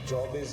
24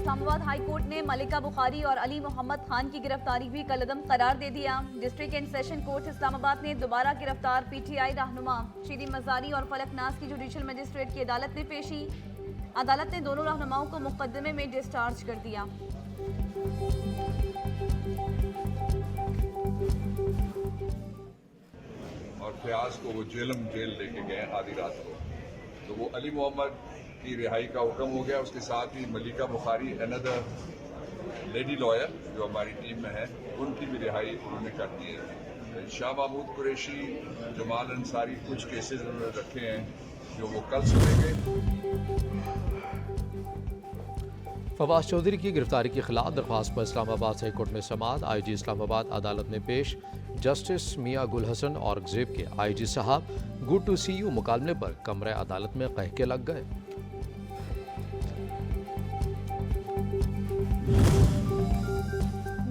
اسلام آباد high court نے ملکہ بخاری اور علی محمد خان کی گرفتاری بھی کالعدم قرار دے دیا۔ ڈسٹرکٹ اینڈ سیشن کورٹ اسلام آباد نے دوبارہ گرفتار پی ٹی آئی رہنما شیری مزاری اور فلک ناز کی جوڈیشل مجسٹریٹ کی عدالت میں پیشی۔ عدالت نے دونوں رہنماؤں کو مقدمے میں ڈسچارج کر دیا۔ اور فیاض کو وہ جیلم جیل لے کے گئے آدھی رات کو، تو وہ علی محمد کی رہائی کا حکم ہو گیا۔ اس کے ساتھ ہی ملکہ بخاری اندر لیڈی لائر جو ہماری ٹیم میں ہے، ان کی بھی رہائی انہوں نے کر دی ہے۔ شاہ محمود قریشی، جمال انصاری، کچھ کیسز انہوں نے رکھے ہیں جو وہ کل سنیں گے۔ فواز چودھری کی گرفتاری کے خلاف درخواست پر اسلام آباد ہائی کورٹ میں سماعت۔ آئی جی اسلام آباد عدالت میں پیش جسٹس میاں گل حسن اورنگزیب کے آئی جی صاحب گڈ ٹو سی یو مکالمے پر کمرہ عدالت میں قہقے لگ گئے۔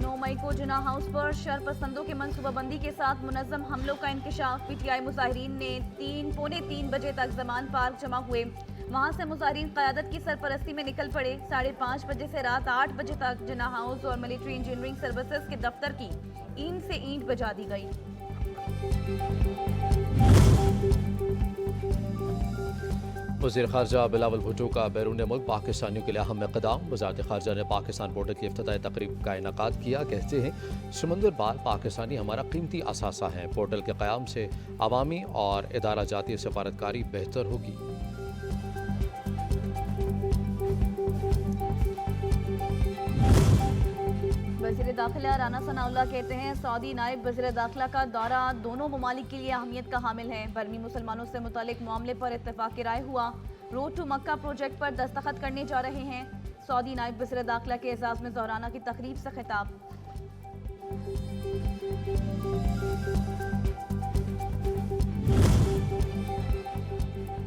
9 مئی کو جناح ہاؤس پر شر پسندوں کے منصوبہ بندی کے ساتھ منظم حملوں کا انکشاف۔ پی ٹی آئی مظاہرین نے 3:45 بجے تک زمان پارک جمع ہوئے۔ وہاں سے مظاہرین قیادت کی سرپرستی میں نکل پڑے۔ 5:30 بجے سے رات 8 بجے تک جناح ہاؤس اور ملٹری انجینئرنگ سروسز کے دفتر کی اینٹ سے اینٹ بجا دی گئی۔ وزیر خارجہ بلاول بھٹو کا بیرون ملک پاکستانیوں کے لیے اہم اقدام۔ وزارت خارجہ نے پاکستان بورڈر کی افتتاحی تقریب کا انعقاد کیا۔ کہتے ہیں سمندر پار پاکستانی ہمارا قیمتی اثاثہ ہیں۔ پورٹل کے قیام سے عوامی اور ادارہ جاتی سفارتکاری بہتر ہوگی۔ وزیر داخلہ رانا ثناء اللہ کہتے ہیں سعودی نائب وزیر داخلہ کا دورہ دونوں ممالک کے لیے اہمیت کا حامل ہے۔ برمی مسلمانوں سے متعلق معاملے پر اتفاق رائے ہوا۔ روڈ ٹو مکہ پروجیکٹ پر دستخط کرنے جا رہے ہیں۔ سعودی نائب وزیر داخلہ کے اعزاز میں زہرانہ کی تقریب سے خطاب۔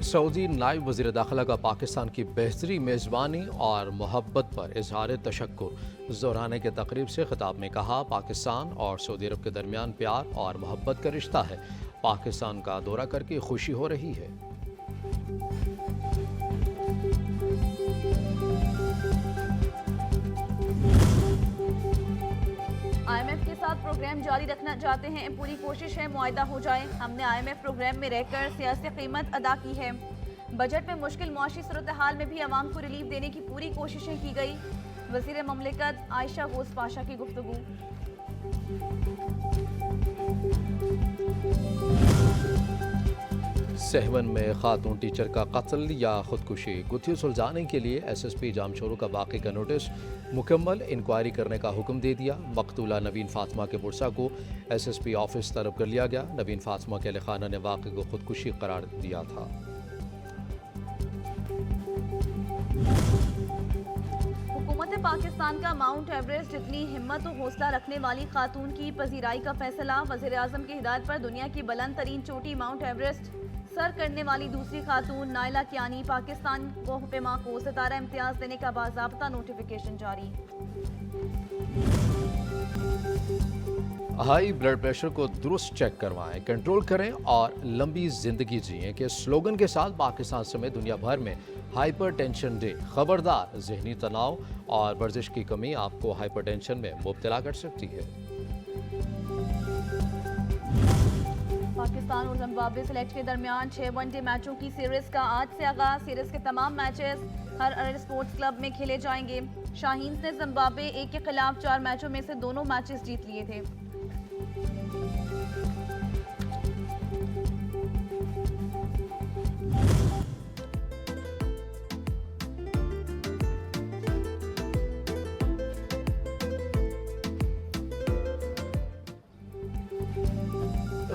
سعودی نائب وزیر داخلہ کا پاکستان کی بہتری میزبانی اور محبت پر اظہار تشکر۔ زہرانے کے تقریب سے خطاب میں کہا پاکستان اور سعودی عرب کے درمیان پیار اور محبت کا رشتہ ہے۔ پاکستان کا دورہ کر کے خوشی ہو رہی ہے۔ آئی ایم ایف کے ساتھ پروگرام جاری رکھنا چاہتے ہیں، پوری کوشش ہے معاہدہ ہو جائے۔ ہم نے آئی ایم ایف پروگرام میں رہ کر سیاسی قیمت ادا کی ہے۔ بجٹ میں مشکل معاشی صورتحال میں بھی عوام کو ریلیف دینے کی پوری کوششیں کی گئی۔ وزیر مملکت عائشہ غوث پاشا کی گفتگو۔ سہون میں خاتون ٹیچر کا قتل یا خودکشی، گتھی سلجھانے کے لیے ایس ایس پی جامشورو کا باقی کا نوٹس مکمل انکوائری کرنے کا حکم دے دیا۔ مقتولہ نوین فاطمہ کے برسا کو ایس ایس پی آفس طلب کر لیا گیا۔ نوین فاطمہ کے اہل خانہ نے واقعے کو خودکشی قرار دیا تھا۔ حکومت پاکستان کا ماؤنٹ ایوریسٹ جتنی ہمت و حوصلہ رکھنے والی خاتون کی پذیرائی کا فیصلہ۔ وزیر اعظم کی ہدایت پر دنیا کی بلند ترین چوٹی ماؤنٹ ایوریسٹ سر کرنے والی دوسری خاتون نائلہ کیانی۔ پاکستان کو پیما کو ستارہ امتیاز دینے کا باضابطہ نوٹیفیکیشن جاری۔ ہائی بلڈ پریشر کو درست چیک کروائیں، کنٹرول کریں اور لمبی زندگی جئیں کے سلوگن کے ساتھ پاکستان سمیت دنیا بھر میں ہائپر ٹینشن ڈے۔ خبردار، ذہنی تناؤ اور ورزش کی کمی آپ کو ہائپر ٹینشن میں مبتلا کر سکتی ہے۔ پاکستان اور زمبابوے سلیکٹ کے درمیان 6 ون ڈے میچوں کی سیریز کا آج سے آغاز۔ سیریز کے تمام میچز ہر اسپورٹس کلب میں کھیلے جائیں گے۔ شاہینز نے زمبابوے 1 کے خلاف 4 میچوں میں سے دونوں میچز جیت لیے تھے۔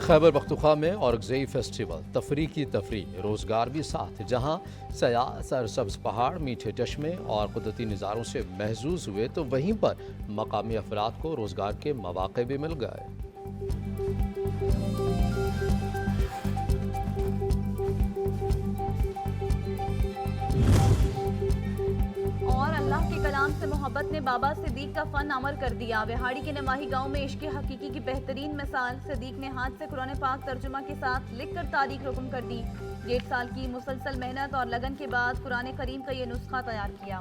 خیبر پختونخوا میں اورکزئی فیسٹیول، تفریح کی تفریح، روزگار بھی ساتھ، جہاں سیاح سرسبز پہاڑ، میٹھے چشمے اور قدرتی نظاروں سے محظوظ ہوئے تو وہیں پر مقامی افراد کو روزگار کے مواقع بھی مل گئے۔ اور اللہ کے کلام سے محبت نے بابا صدیق کا فن امر کر دیا۔ بہاڑی کے نماہی گاؤں میں عشق حقیقی کی بہترین مثال۔ صدیق نے ہاتھ سے قرآن پاک ترجمہ کے ساتھ لکھ کر تاریخ رقم کر دی۔ 1.5 سال کی مسلسل محنت اور لگن کے بعد قرآن کریم کا یہ نسخہ تیار کیا۔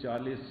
40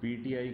PTI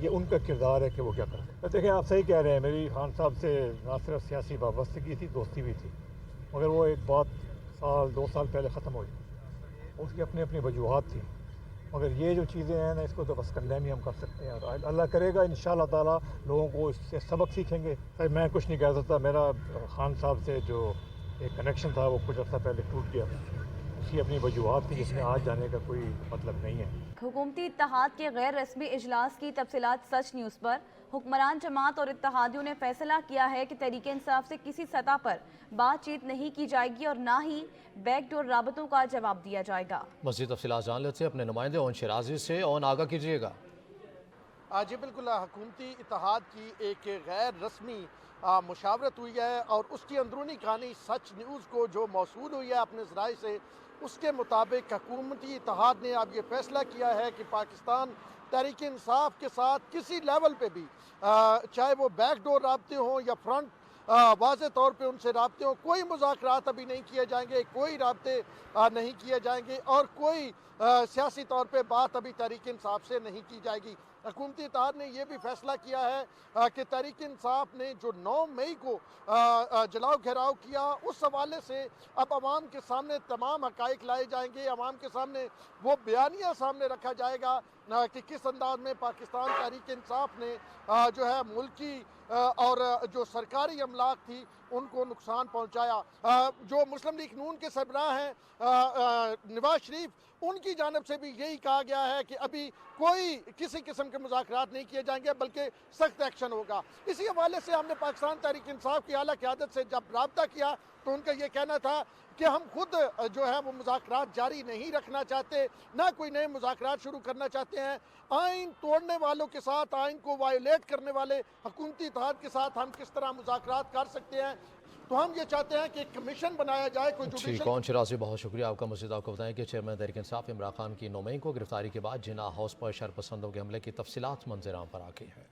یہ ان کا کردار ہے کہ وہ کیا کرتے ہیں. دیکھیں آپ صحیح کہہ رہے ہیں, میری خان صاحب سے نہ صرف سیاسی وابستگی تھی, دوستی بھی تھی, مگر وہ ایک بات سال 2 سال پہلے ختم ہوئی. اس کی اپنی اپنی وجوہات تھیں, مگر یہ جو چیزیں ہیں نا, اس کو تو بس کنڈیم ہی ہم کر سکتے ہیں, اور اللہ کرے گا انشاءاللہ تعالیٰ لوگوں کو اس سے سبق سیکھیں گے. میں کچھ نہیں کہہ سکتا, میرا خان صاحب سے جو ایک کنیکشن تھا وہ کچھ عرصہ پہلے ٹوٹ گیا. اس کی اپنی وجوہات تھی, جس میں آج جانے کا کوئی مطلب نہیں ہے. حکومتی اتحاد کے غیر رسمی اجلاس کی تفصیلات سچ نیوز پر. حکمران جماعت اور اتحادیوں نے فیصلہ کیا ہے کہ تحریک انصاف سے کسی سطح پر بات چیت نہیں کی جائے گی اور نہ ہی بیک ڈور رابطوں کا جواب دیا جائے گا. مزید تفصیلات جان لیتے ہیں اپنے نمائندے اون شرازی سے. اون آگاہ کیجیے گا. جی بالکل, حکومتی اتحاد کی ایک غیر رسمی مشاورت ہوئی ہے اور اس کی اندرونی کہانی سچ نیوز کو جو موصول ہوئی ہے اپنے ذرائع سے, اس کے مطابق حکومتی اتحاد نے اب یہ فیصلہ کیا ہے کہ پاکستان تحریک انصاف کے ساتھ کسی لیول پہ بھی, چاہے وہ بیک ڈور رابطے ہوں یا فرنٹ واضح طور پہ ان سے رابطے ہوں, کوئی مذاکرات ابھی نہیں کیے جائیں گے, کوئی رابطے نہیں کیے جائیں گے اور کوئی سیاسی طور پہ بات ابھی تحریک انصاف سے نہیں کی جائے گی. حکومتی اتحاد نے یہ بھی فیصلہ کیا ہے کہ تحریک انصاف نے جو 9 مئی کو جلاؤ گھیراؤ کیا, اس حوالے سے اب عوام کے سامنے تمام حقائق لائے جائیں گے, عوام کے سامنے وہ بیانیہ سامنے رکھا جائے گا کہ کس انداز میں پاکستان تحریک انصاف نے جو ہے ملکی اور جو سرکاری املاک تھی ان کو نقصان پہنچایا. جو مسلم لیگ نون کے سربراہ ہیں نواز شریف, ان کی جانب سے بھی یہی کہا گیا ہے کہ ابھی کوئی کسی قسم کے مذاکرات نہیں کیے جائیں گے بلکہ سخت ایکشن ہوگا. اسی حوالے سے ہم نے پاکستان تحریک انصاف کی اعلیٰ قیادت سے جب رابطہ کیا تو ان کا یہ کہنا تھا کہ ہم خود جو ہے وہ مذاکرات جاری نہیں رکھنا چاہتے, نہ کوئی نئے مذاکرات شروع کرنا چاہتے ہیں. آئین توڑنے والوں کے ساتھ, آئین کو وائلیٹ کرنے والے حکومتی اتحاد کے ساتھ ہم کس طرح مذاکرات کر سکتے ہیں. تو ہم یہ چاہتے ہیں کہ ایک کمیشن بنایا جائے, کوئی جوڈیشل. کون شرازی, بہت شکریہ آپ کا. مزید آپ کو بتائیں کہ چیئرمین تحریک انصاف عمران خان کی 9 مئی کو گرفتاری کے بعد جناح ہاؤس پر شرپسندوں کے حملے کی تفصیلات منظر عام پر آ گئی ہیں.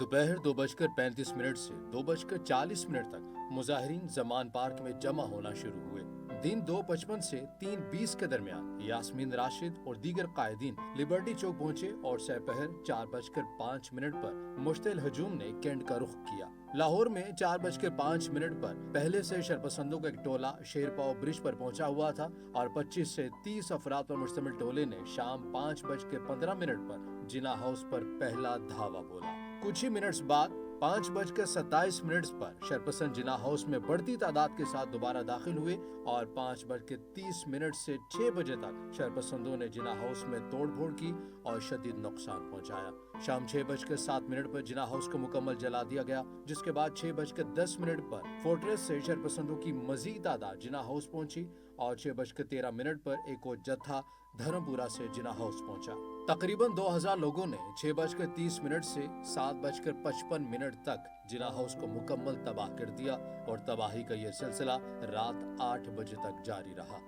دوپہر 2:35 سے 2:40 تک مظاہرین زمان پارک میں جمع ہونا شروع ہوئے. دن 2:55 سے 3:20 کے درمیان یاسمین راشد اور دیگر قائدین لبرٹی چوک پہنچے اور سپہر 4:05 پر مشتعل ہجوم نے کینٹ کا رخ کیا. لاہور میں 4:05 پر پہلے سے شرپسندوں کا ایک ٹولہ شیر پاؤ برج پر پہنچا ہوا تھا اور 25 سے 30 افراد پر مشتمل ٹولے نے شام 5:15 پر جناح ہاؤس پر پہلا دھاوا بولا. کچھ ہی منٹس بعد 5:27 پر شرپسند جناح ہاؤس میں بڑھتی تعداد کے ساتھ دوبارہ داخل ہوئے اور 5:30 سے 6 بجے تک شرپسندوں نے جناح ہاؤس میں توڑ پھوڑ کی اور شدید نقصان پہنچایا. شام 6:07 پر جناح ہاؤس کو مکمل جلا دیا گیا, جس کے بعد 6:10 پر فورٹریس سے شرپسندوں کی مزید تعداد جناح ہاؤس پہنچی اور 6:13 پر ایک اور جتھا دھرمپورہ سے جناح ہاؤس پہنچا. تقریباً 2000 لوگوں نے 6:30 سے 7:55 تک جناح ہاؤس کو مکمل تباہ کر دیا اور تباہی کا یہ سلسلہ رات 8 بجے تک جاری رہا.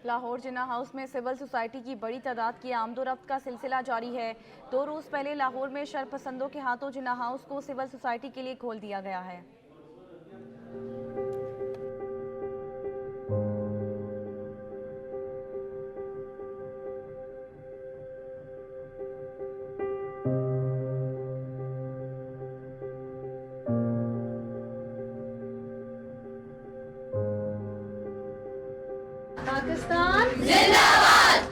لاہور جناح ہاؤس میں سول سوسائٹی کی بڑی تعداد کی آمد و رفت کا سلسلہ جاری ہے. 2 روز پہلے لاہور میں شرپسندوں کے ہاتھوں جناح ہاؤس کو سول سوسائٹی کے لیے کھول دیا گیا ہے. پاکستان زندہ باد.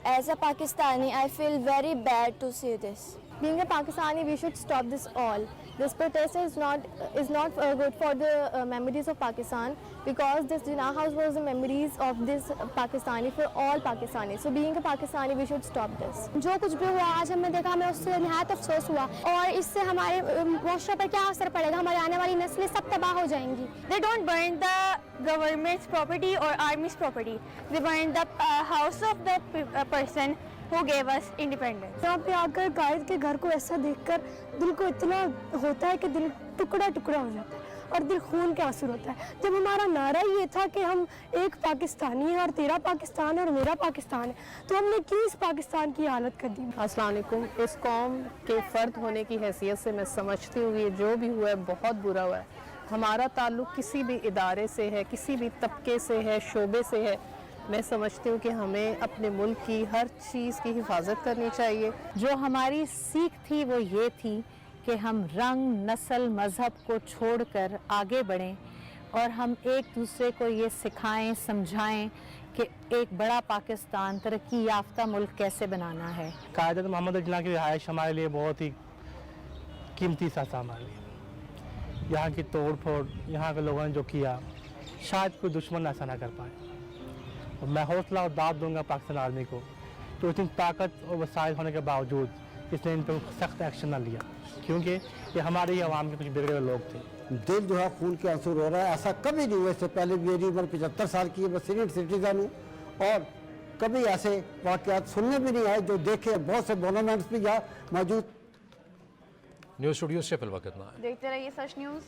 As a Pakistani, I feel very bad to see this. Being a Pakistani, we should stop this all. This protest is not good for the memories of Pakistan, because this Jinnah House was the memories of this Pakistani for all Pakistanis. So being a Pakistani, we should stop this. جو کچھ بھی ہوا آج ہم نے دیکھا, ہمیں اس سے نہایت افسوس ہوا اور اس سے ہمارے معاشرے پر کیا اثر پڑے گا, ہماری آنے والی نسلیں سب تباہ ہو جائیں گی. They don't burn the government's property or army's property. They burn the house of the person who gave us independence. یہاں پہ آ کر قائد کے گھر کو ایسا دیکھ کر دل کو اتنا ہوتا ہے کہ دل ٹکڑا ٹکڑا ہو جاتا ہے. اور دل خون کے آنسو ہوتا ہے. جب ہمارا نعرہ یہ تھا کہ ہم ایک پاکستانی ہیں اور تیرا پاکستان ہے اور میرا پاکستان ہے, تو ہم نے کیوں اس پاکستان کی حالت کر دی. السلام علیکم. اس قوم کے فرد ہونے کی حیثیت سے میں سمجھتی ہوں یہ جو بھی ہوا ہے بہت برا ہوا ہے. ہمارا تعلق کسی بھی ادارے سے ہے, کسی بھی طبقے سے ہے, شعبے سے ہے. میں سمجھتی ہوں کہ ہمیں اپنے ملک کی ہر چیز کی حفاظت کرنی چاہیے. جو ہماری سیکھ تھی وہ یہ تھی کہ ہم رنگ, نسل, مذہب کو چھوڑ کر آگے بڑھیں اور ہم ایک دوسرے کو یہ سکھائیں, سمجھائیں کہ ایک بڑا پاکستان, ترقی یافتہ ملک کیسے بنانا ہے. قائد محمد اجلاں کی رہائش ہمارے لیے بہت ہی قیمتی سا ہمارے لیے. یہاں کی توڑ پھوڑ, یہاں کے لوگوں نے جو کیا, شاید کوئی دشمن ایسا نہ کر پائے. اور میں حوصلہ اور داد دوں گا پاکستان آرمی کو کہ اتنی طاقت اور وسائل ہونے کے باوجود اس نے ان پر سخت ایکشن نہ لیا, کیونکہ یہ ہماری عوام کے کچھ بگڑے ہوئے لوگ تھے. دل جو ہے خون کے آنسو رو رہا ہے. ایسا کبھی نہیں ہوا, اس سے پہلے میری عمر 75 سال کی ہے, میں سینئر سٹیزن ہوں اور کبھی ایسے واقعات سننے بھی نہیں آئے جو دیکھے. بہت سے مونومنٹس بھی یہاں موجود. نیوز اسٹوڈیو سے فی الوقت نہ دیکھتے رہیے سچ نیوز.